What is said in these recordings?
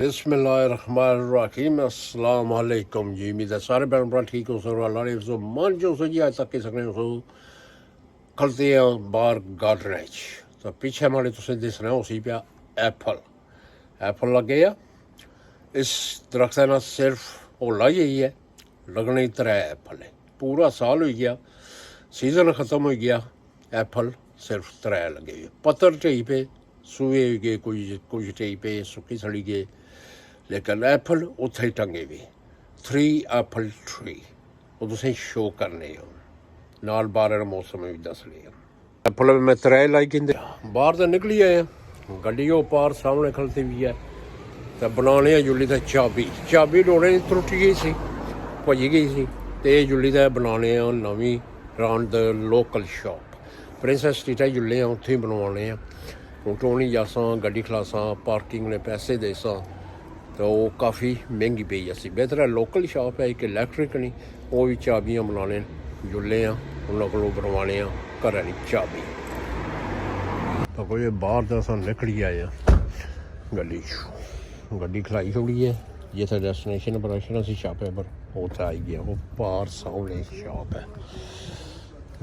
बिस्मिल्लाहिर्रहमानिर्रहीम अस्सलाम वालेकुम जी। उम्मीद है सारे भैन भरा ठीक हो सो अल्लाह ने सो मन जो सो जी अज तक के सकने सो खलते हैं बाहर गार्डन तो पीछे माड़े तुसें दिसना उसी पिया एप्पल लगे आ। इस दरख्त ना सिर्फ होला यही है लगने 3 एप्पल है। पूरा साल हो गया, सीजन ख़त्म हो गया, एप्पल सिर्फ 3 लगे हुए। पत्तर ढेई पे सूए गए, कुछ ढेई पे सुक्की सड़ी गए, लेकिन एप्पल उत्थे ही टंगे हुए। 3 एप्पल ट्री वो तुसें शो करने नाल बाहर मौसम भी दसने एप्पल मैं 3 लाई कहते बाहर तो निकली आए गड्डी वो पार सामने खलती भी है तो बनाने जुली तो चाबी डोड़े त्रुटी गई सी, भजी गई सी ते जुली तो बनाने नवीं round the local shop princess street है जुले उत्थे ही बनवाने हूँ। टोनी जासां गड्डी खलासां पार्किंग ने पैसे देसां तो वो काफ़ी महंगी पई असी। बेहतर है लोकल शॉप है एक इलैक्ट्रिक नहीं, वो भी चाबियाँ बनाने जुले उन्होंने को बनवाने घर नहीं चाबी तो कोई बाहर तो अस निकली आए गड्डी खलाई छोड़ी है जिथे डेस्टिनेशन पर असी शॉप है पर उत्थे आई गया। वो बाहर सामने शॉप है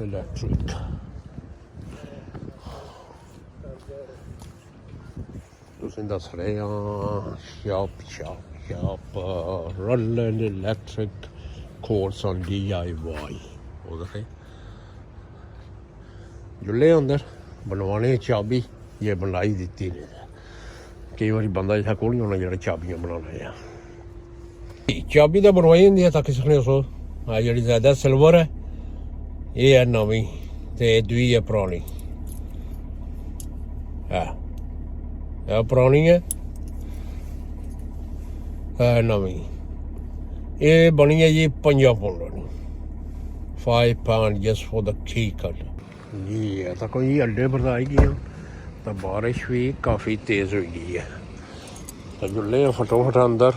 इलैक्ट्रिक। तुसें दस रहे शॉप रलन इलैक्ट्रिक कोर्स ऑन DIY वो देखे जुले अंदर बनवाने चाबी ये बनाई दी ने। कई बार बंदा इतना कोल नहीं होना जो चाबियां बनाने चाबी तो बनवाई होंगी तक सकने सो जी ज्यादा सिल्वर है ये है नवीं तो दुई है पुरानी है पुरानी है नवीं ये बनी है जी 50 pound 5 pound just for the की कट जी है। तो कोई अड्डे पर आई गई तो बारिश भी काफ़ी तेज़ हो गई है तो जुले फटोफट अंदर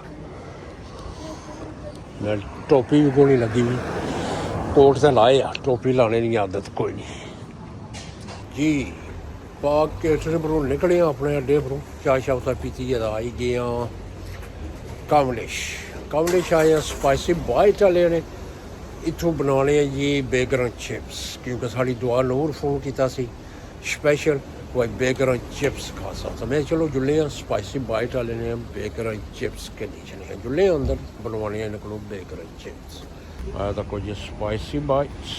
मैं टोपी भी कोई नहीं लगी हुई कोट से लाए टोपी लाने की आदत कोई नहीं जी। पाक केटर पर निकले अपने अड्डे पर चाय शाह पीती है आई गए कमलिश आए स्पाइसी बाइट वाले ने इतों बनाने जी बेगर चिप्स क्योंकि साड़ी दुआ नूर फोन किया स्पैशल कोई बेगर चिप्स खा सकता मैं चलो जुले स्पाइसी बाइट वाले ने बेगर चिप्स के नीचे जुले अंदर बनवाने निकलो बेगर चिप्स आया तो कुछ स्पाइसी बाइट्स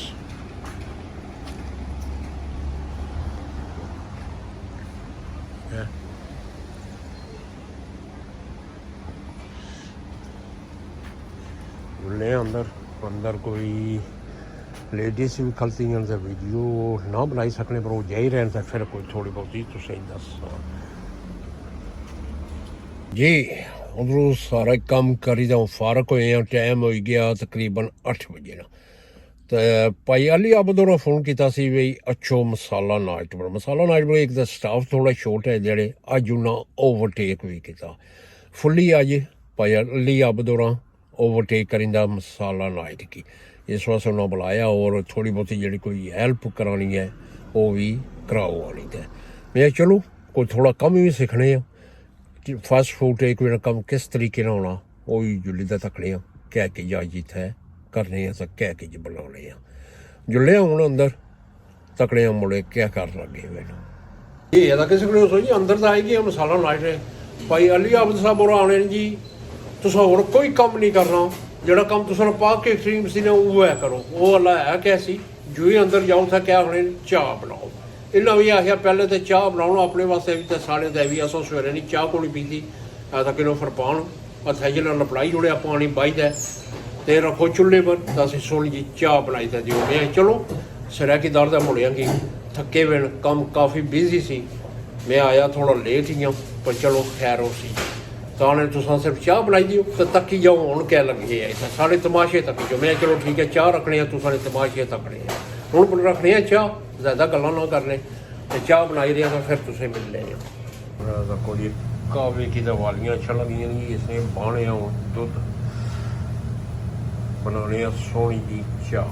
जुले अंदर कोई लेडीज भी खलती तो वीडियो ना बनाई सकने पर वो जाई रहने तो फिर कोई थोड़ी बहुत ही तुसें दस जी। उधरों सारा काम करी तो फारक होए टाइम हो गया तकरीबन 8 बजे ना तो भाई अली आबदोरा फोन किया बई अच्छो मसाला नाइट पर एक तो स्टाफ थोड़ा शॉर्ट है जेड़े अज उन्हें ओवरटेक भी किया फुली अज भाई अली आबदोरा ओवरटेक करिंदा मसाला नाइट की इस वास्ते उन्हें बुलाया और थोड़ी बहुत जी कोई हेल्प करानी है वो भी कराओ आनी है। मैं चलो कोई थोड़ा कम भी सीखने फास्ट फूड एक कम किस तरीके होना वो भी जुली का तकने कह के इजाजत है करने तो कह के बनाने जुले हूँ अंदर तकने मुड़े क्या कर लगे मैंने ये किस जी अंदर तो आई गया मसाला नाइट भाई अली आबद साहब और आने जी तुस होर कोई कम नहीं करना जोड़ा कम तुस पाक के एक्सट्रीम सी ना वो है करो वो अल्लाह है कैसी जो ही अंदर जाओ था क्या आखने चाह बनाओ इन्हें भी आखिया पहले तो चाह बनाओ अपने वास्ते भी तो साढ़े तो भी असो सवेरे नहीं चाह को नहीं पीती तो किलो फरपान हथा जी लपड़ाई जुड़िया पानी बाई है तो रखो चूल्हे पर तो असं सोनी जी चाह बनाई तो दियो मैं चलो सिरा की दर्द है मुड़िया कि थके हुए कम काफ़ी बिजी सी मैं आया थोड़ा लेट ही हूँ पर चलो खैर हो सी तो उन्हें तुसा सिर्फ चाह बनाई दियो तो तकी जाओ हूँ क्या लगे है साढ़े तमाशे तकी जाओ मैं चलो ठीक है चाह रखने तुसा ने तमाशे तकने हूँ रखने चाह ज़्यादा गल्लां ना करने तो चाह बनाई रहा तो फिर तुसें मिलने कोई कावे की दवालियाँ अच्छा लगी इसने बाने दुध बनाने सोनी जी चाह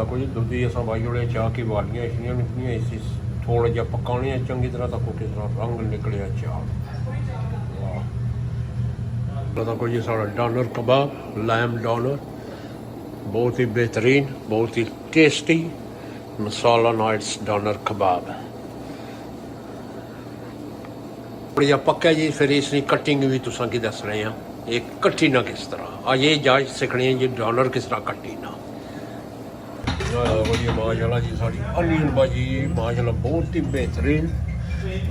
कोई दुध ही असा बाई जोड़े चाह की वालियां इतनी निकलियां इस थोड़ा जिहा पकाने चंगी तरह तक किस तरह रंग निकलिया चाल वाह कोई सारा डॉनर कबाब लैम डॉनर बहुत ही बेहतरीन बहुत ही टेस्टी मसाला नाइट्स डॉनर कबाब थोड़ा जिहा पक्का जी फिर इसकी कटिंग भी तुसां की दस रहे हैं ये कट्टी ना किस तरह आज ये जांच सीखनी है जी डॉनर किस तरह कट्टी ना माशाल्लाह जी साड़ी अनियन भाजी माशाल्लाह बहुत ही बेहतरीन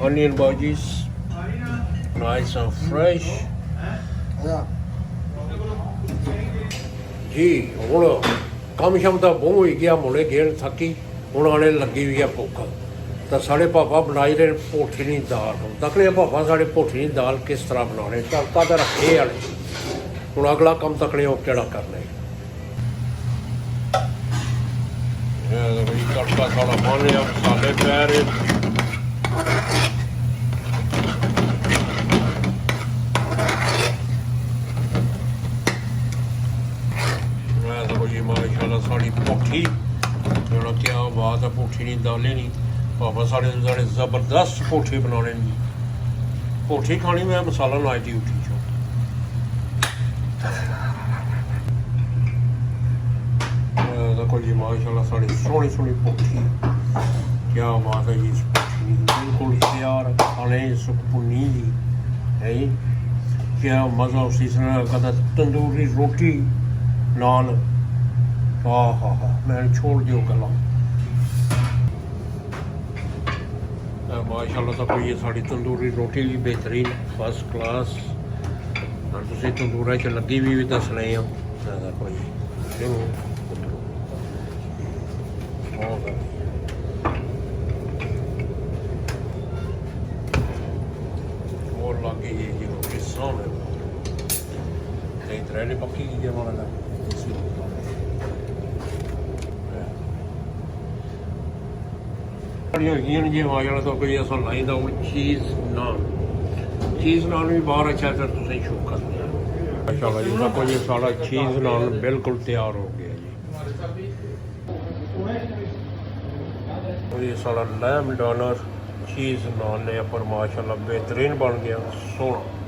अनियन भाजी नाइस एंड फ्रेश जी हुण कम शम तो बहुत हो गया मुड़े गेन थकी हुण आने लगी हुई है भुख तो साढ़े पापा बनाई रहे पोठनी दाल तकने पापा साढ़े पोठनी दाल किस तरह बनाने तड़का तो रखे वाले हुण अगला कम तकने वो केड़ा करना तड़का साढ़ा बन गया मसाले पै रहे माशाल्लाह साड़ी पोठी क्या बात है पोठी नहीं दालें नहीं पापा साढ़े साढ़े जबरदस्त पोठी बनाने पोठी खानी मैं मसाला नाच दी उठी चो देखो जी माशाल्लाह साड़ी सोहनी सोहनी पोठी क्या बात है जी इस पोठी बिल्कुल तैयार खाने सुखपुनी जी है क्या मज़ा उसी तरह कदा तंदूरी रोटी नान हाँ हाँ हाँ मैं छोड़ दियो गला माशाल्लाह तो कोई ये साड़ी तंदूरी रोटी भी बेहतरीन फर्स्ट क्लास और तुम तंदूरा च लगी भी दस रहे हो कोई और लगी जी रोटी सामने सही तरह नहीं पक्की की हमारा जी माशाल्लाह तो कोई ऐसा लाई था चीज़ नान भी बाहर अच्छा फिर तुम शो कर माशाल्लाह जी देखो जी सारा चीज़ नान बिल्कुल तैयार हो गया जी ये सारा लैम डॉनर चीज़ नान ने पर माशाल्लाह बेहतरीन बन गया सोना